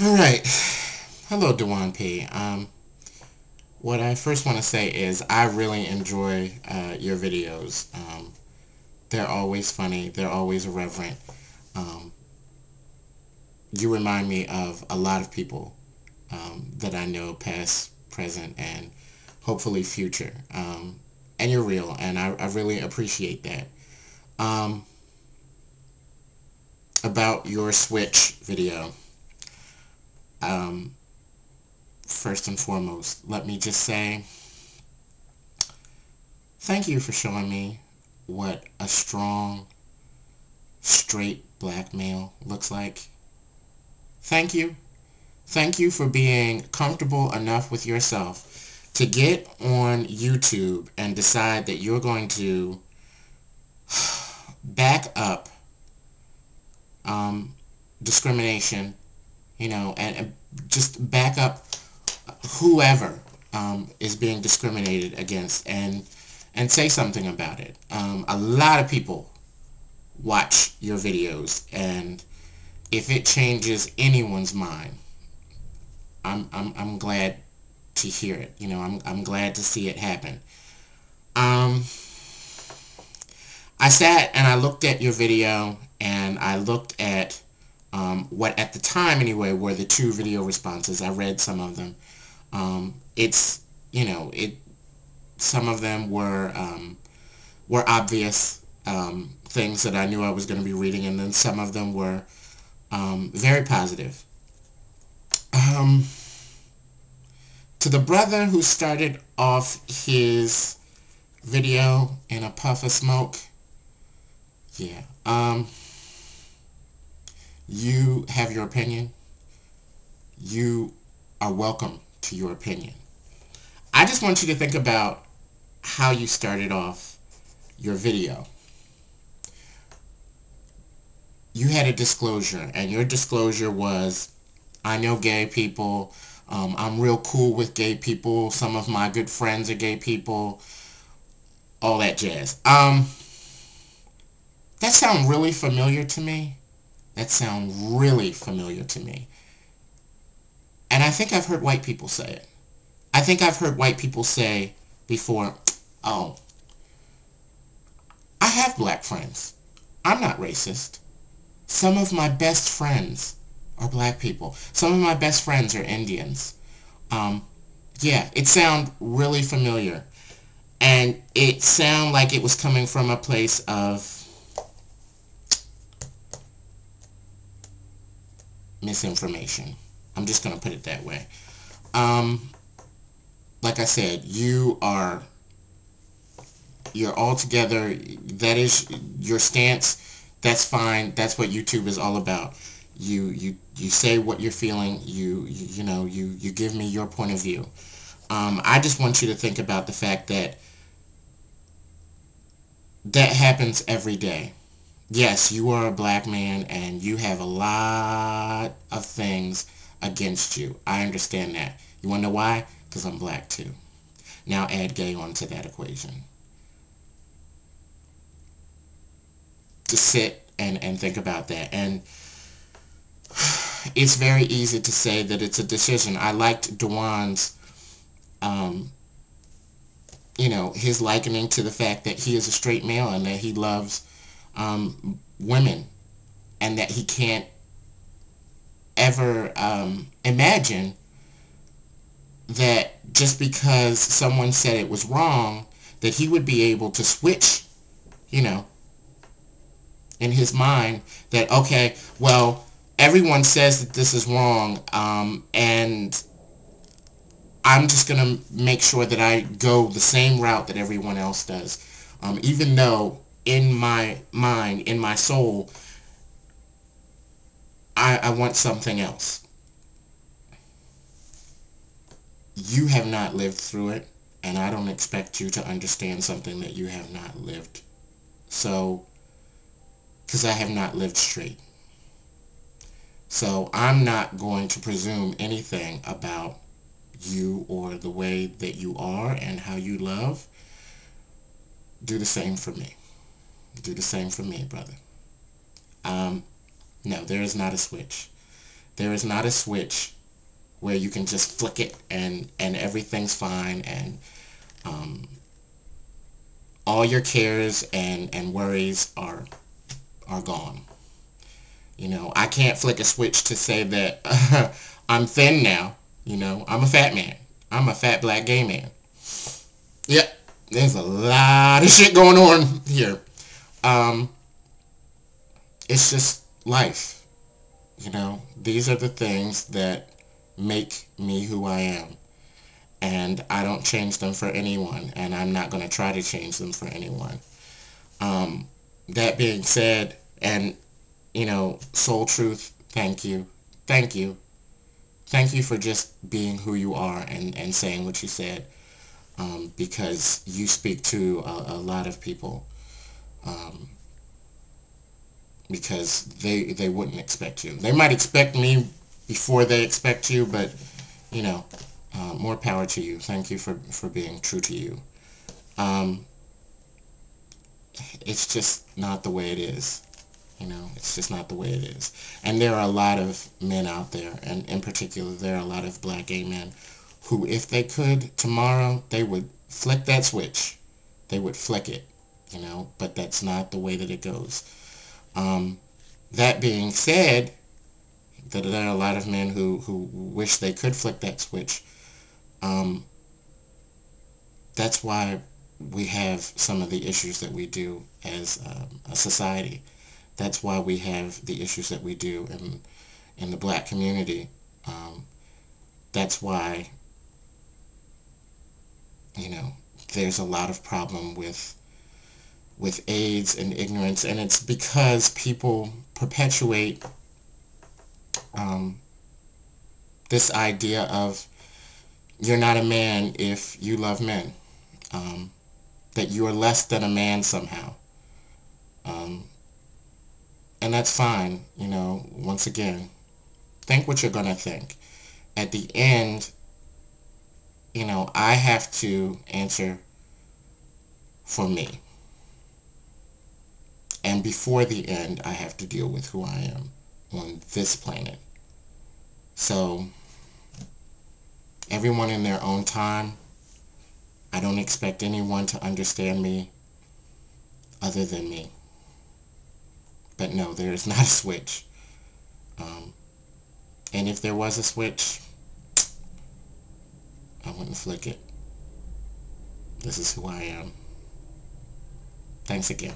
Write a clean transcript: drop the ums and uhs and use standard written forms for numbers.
Alright. Hello, Dewan P. What I first want to say is I really enjoy your videos. They're always funny. They're always irreverent. Um, you remind me of a lot of people that I know, past, present, and hopefully future. And you're real, and I really appreciate that. Um, about your Switch video, um, first and foremost, let me just say thank you for showing me what a strong, straight black male looks like. Thank you. Thank you for being comfortable enough with yourself to get on YouTube and decide that you're going to back up um, discrimination, and just back up whoever is being discriminated against, and say something about it. A lot of people watch your videos, and if it changes anyone's mind, I'm glad to hear it. I'm glad to see it happen. Um, I sat and I looked at your video, and I looked at what at the time anyway were the two video responses. I read some of them. It's it some of them were obvious things that I knew I was going to be reading, and then some of them were very positive. Um, to the brother who started off his video in a puff of smoke, yeah, you have your opinion. You are welcome to your opinion. I just want you to think about how you started off your video. You had a disclosure, and your disclosure was, I know gay people, I'm real cool with gay people, some of my good friends are gay people, all that jazz. That sounds really familiar to me. That sounds really familiar to me. And I think I've heard white people say it. I think I've heard white people say before, oh, I have black friends. I'm not racist. Some of my best friends are black people. Some of my best friends are Indians. Yeah, it sounded really familiar. And it sounded like it was coming from a place of misinformation. I'm just going to put it that way. Like I said, you're all together. That is your stance. That's fine. That's what YouTube is all about. You say what you're feeling. You give me your point of view. I just want you to think about the fact that that happens every day. Yes, you are a black man, and you have a lot of things against you. I understand that. You want to know why? Because I'm black too. Now add gay onto that equation. Just sit and think about that. And it's very easy to say that it's a decision. I liked Dewan's, his likening to the fact that he is a straight male and that he loves women, and that he can't ever imagine that just because someone said it was wrong, that he would be able to switch, in his mind, that, okay, well, everyone says that this is wrong, and I'm just going to make sure that I go the same route that everyone else does. Even though in my mind, in my soul, I want something else. You have not lived through it, and I don't expect you to understand something that you have not lived. So, because I have not lived straight. So I'm not going to presume anything about you or the way that you are and how you love. Do the same for me. Do the same for me, brother. No, there is not a switch. There is not a switch where you can just flick it and everything's fine, and all your cares and worries are gone. I can't flick a switch to say that I'm thin now. I'm a fat man. I'm a fat black gay man. Yep, there's a lot of shit going on here. Um, it's just life. These are the things that make me who I am. And I don't change them for anyone, and I'm not going to try to change them for anyone. That being said, and, Soul Truth, thank you. Thank you. Thank you for just being who you are and saying what you said, because you speak to a lot of people, um, because they wouldn't expect you. They might expect me before they expect you, but, more power to you. Thank you for being true to you. Um, it's just not the way it is. It's just not the way it is. And there are a lot of men out there, and in particular, there are a lot of black gay men who, if they could, tomorrow, they would flick that switch. They would flick it, but that's not the way that it goes. That being said, that there are a lot of men who wish they could flick that switch. Um, that's why we have some of the issues that we do as a society. That's why we have the issues that we do in the black community. That's why, there's a lot of problem with AIDS and ignorance, and it's because people perpetuate this idea of you're not a man if you love men, that you are less than a man somehow. Um, and that's fine, once again. Think what you're going to think. At the end, I have to answer for me. And before the end, I have to deal with who I am on this planet. So, everyone in their own time. I don't expect anyone to understand me other than me. But no, there is not a switch. Um, and if there was a switch, I wouldn't flick it. This is who I am. Thanks again.